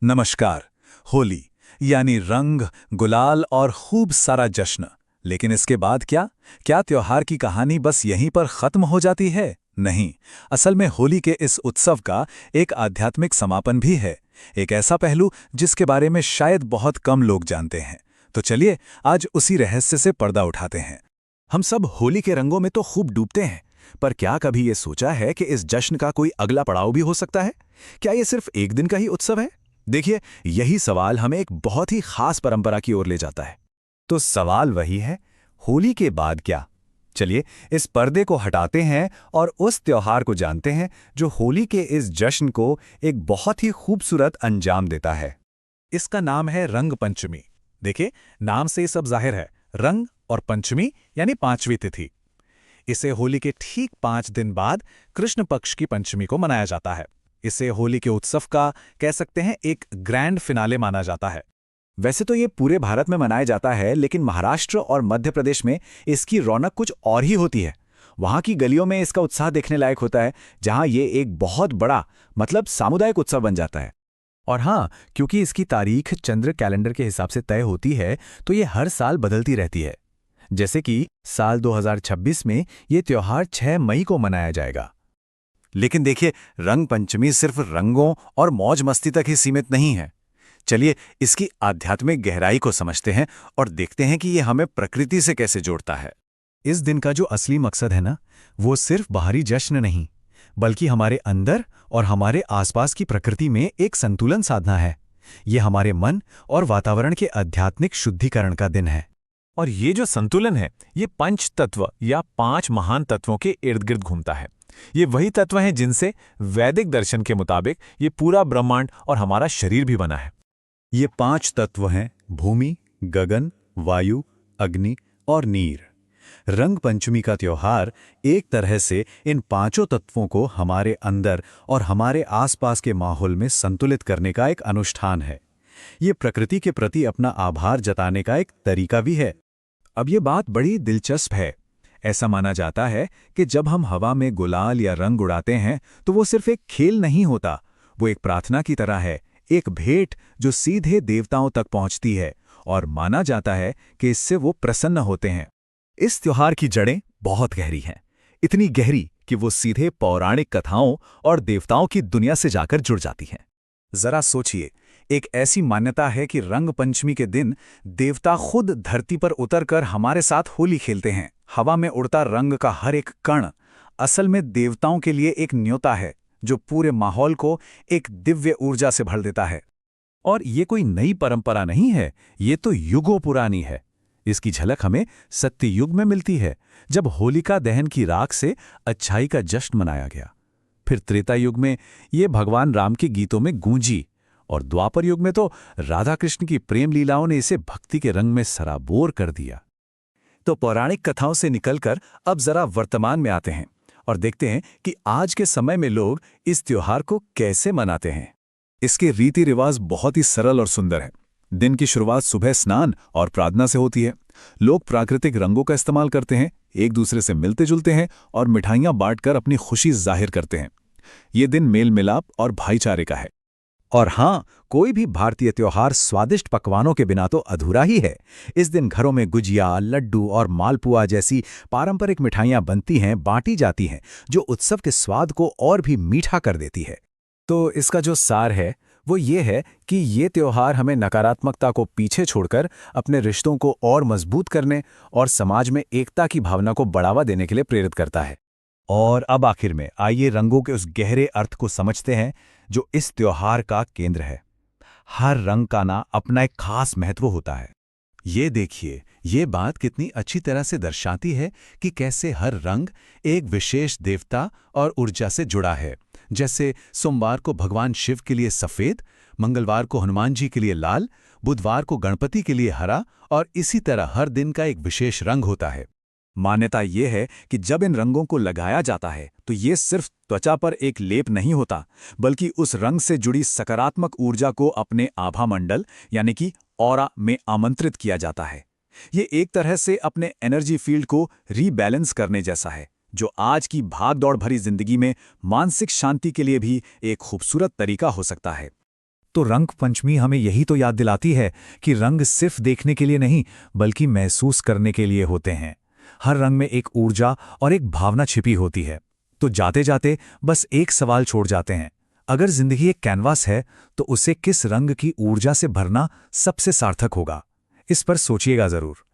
नमस्कार। होली यानी रंग, गुलाल और खूब सारा जश्न। लेकिन इसके बाद क्या? क्या त्योहार की कहानी बस यहीं पर खत्म हो जाती है? नहीं। असल में होली के इस उत्सव का एक आध्यात्मिक समापन भी है। एक ऐसा पहलू जिसके बारे में शायद बहुत कम लोग जानते हैं। तो चलिए आज उसी रहस्य से पर्दा उठाते हैं। हम सब होली के रंगों में तो खूब डूबते हैं, पर क्या कभी ये सोचा है कि इस जश्न का कोई अगला पड़ाव भी हो सकता है? क्या ये सिर्फ एक दिन का ही उत्सव है? देखिए, यही सवाल हमें एक बहुत ही खास परंपरा की ओर ले जाता है। तो सवाल वही है, होली के बाद क्या? चलिए इस पर्दे को हटाते हैं और उस त्योहार को जानते हैं जो होली के इस जश्न को एक बहुत ही खूबसूरत अंजाम देता है। इसका नाम है रंग पंचमी। देखिए, नाम से ही सब जाहिर है, रंग और पंचमी यानी पांचवी तिथि। इसे होली के ठीक 5 दिन बाद कृष्ण पक्ष की पंचमी को मनाया जाता है। इसे होली के उत्सव का कह सकते हैं एक ग्रैंड फिनाले माना जाता है। वैसे तो ये पूरे भारत में मनाया जाता है, लेकिन महाराष्ट्र और मध्य प्रदेश में इसकी रौनक कुछ और ही होती है। वहाँ की गलियों में इसका उत्साह देखने लायक होता है, जहाँ ये एक बहुत बड़ा सामुदायिक उत्सव बन जाता है। और हाँ, क्योंकि इसकी तारीख चंद्र कैलेंडर के हिसाब से तय होती है, तो ये हर साल बदलती रहती है। जैसे कि साल 2026 में ये त्योहार 6 मई को मनाया जाएगा। लेकिन देखिए, रंग पंचमी सिर्फ रंगों और मौज मस्ती तक ही सीमित नहीं है। चलिए इसकी आध्यात्मिक गहराई को समझते हैं और देखते हैं कि ये हमें प्रकृति से कैसे जोड़ता है। इस दिन का जो असली मकसद है ना, वो सिर्फ बाहरी जश्न नहीं, बल्कि हमारे अंदर और हमारे आसपास की प्रकृति में एक संतुलन साधना है। ये हमारे मन और वातावरण के आध्यात्मिक शुद्धिकरण का दिन है। और ये जो संतुलन है, ये पंच तत्व या 5 महान तत्वों के इर्द गिर्द घूमता है। ये वही तत्व हैं जिनसे वैदिक दर्शन के मुताबिक ये पूरा ब्रह्मांड और हमारा शरीर भी बना है। ये 5 तत्व हैं भूमि, गगन, वायु, अग्नि और नीर। रंग पंचमी का त्योहार एक तरह से इन 5 तत्वों को हमारे अंदर और हमारे आसपास के माहौल में संतुलित करने का एक अनुष्ठान है। ये प्रकृति के प्रति अपना आभार जताने का एक तरीका भी है। अब ये बात बड़ी दिलचस्प है। ऐसा माना जाता है कि जब हम हवा में गुलाल या रंग उड़ाते हैं तो वो सिर्फ एक खेल नहीं होता, वो एक प्रार्थना की तरह है, एक भेंट जो सीधे देवताओं तक पहुंचती है, और माना जाता है कि इससे वो प्रसन्न होते हैं। इस त्योहार की जड़ें बहुत गहरी हैं, इतनी गहरी कि वो सीधे पौराणिक कथाओं और देवताओं की दुनिया से जाकर जुड़ जाती हैं। जरा सोचिए, एक ऐसी मान्यता है कि रंग पंचमी के दिन देवता खुद धरती पर उतरकर हमारे साथ होली खेलते हैं। हवा में उड़ता रंग का हर एक कण असल में देवताओं के लिए एक न्योता है, जो पूरे माहौल को एक दिव्य ऊर्जा से भर देता है। और ये कोई नई परंपरा नहीं है, ये तो युगों पुरानी है। इसकी झलक हमें सत्ययुग में मिलती है, जब होलिका दहन की राख से अच्छाई का जश्न मनाया गया। फिर त्रेता युग में ये भगवान राम के गीतों में गूंजी, और द्वापर युग में तो राधा कृष्ण की प्रेम लीलाओं ने इसे भक्ति के रंग में सराबोर कर दिया। तो पौराणिक कथाओं से निकलकर अब जरा वर्तमान में आते हैं और देखते हैं कि आज के समय में लोग इस त्योहार को कैसे मनाते हैं। इसके रीति रिवाज बहुत ही सरल और सुंदर है। दिन की शुरुआत सुबह स्नान और प्रार्थना से होती है। लोग प्राकृतिक रंगों का इस्तेमाल करते हैं, एक दूसरे से मिलते जुलते हैं और मिठाइयां बांटकर अपनी खुशी जाहिर करते हैं। ये दिन मेल मिलाप और भाईचारे का है। और हाँ, कोई भी भारतीय त्योहार स्वादिष्ट पकवानों के बिना तो अधूरा ही है। इस दिन घरों में गुजिया, लड्डू और मालपुआ जैसी पारंपरिक मिठाइयाँ बनती हैं, बांटी जाती हैं, जो उत्सव के स्वाद को और भी मीठा कर देती है। तो इसका जो सार है वो ये है कि ये त्योहार हमें नकारात्मकता को पीछे छोड़कर अपने रिश्तों को और मजबूत करने और समाज में एकता की भावना को बढ़ावा देने के लिए प्रेरित करता है। और अब आखिर में आइए रंगों के उस गहरे अर्थ को समझते हैं जो इस त्योहार का केंद्र है। हर रंग का ना अपना एक खास महत्व होता है। ये देखिए, ये बात कितनी अच्छी तरह से दर्शाती है कि कैसे हर रंग एक विशेष देवता और ऊर्जा से जुड़ा है। जैसे सोमवार को भगवान शिव के लिए सफेद, मंगलवार को हनुमान जी के लिए लाल, बुधवार को गणपति के लिए हरा, और इसी तरह हर दिन का एक विशेष रंग होता है। मान्यता ये है कि जब इन रंगों को लगाया जाता है तो ये सिर्फ त्वचा पर एक लेप नहीं होता, बल्कि उस रंग से जुड़ी सकारात्मक ऊर्जा को अपने आभा मंडल यानी कि ऑरा में आमंत्रित किया जाता है। ये एक तरह से अपने एनर्जी फील्ड को रीबैलेंस करने जैसा है, जो आज की भागदौड़ भरी जिंदगी में मानसिक शांति के लिए भी एक खूबसूरत तरीका हो सकता है। तो रंग पंचमी हमें यही तो याद दिलाती है कि रंग सिर्फ देखने के लिए नहीं बल्कि महसूस करने के लिए होते हैं। हर रंग में एक ऊर्जा और एक भावना छिपी होती है। तो जाते जाते बस एक सवाल छोड़ जाते हैं, अगर जिंदगी एक कैनवास है तो उसे किस रंग की ऊर्जा से भरना सबसे सार्थक होगा? इस पर सोचिएगा जरूर।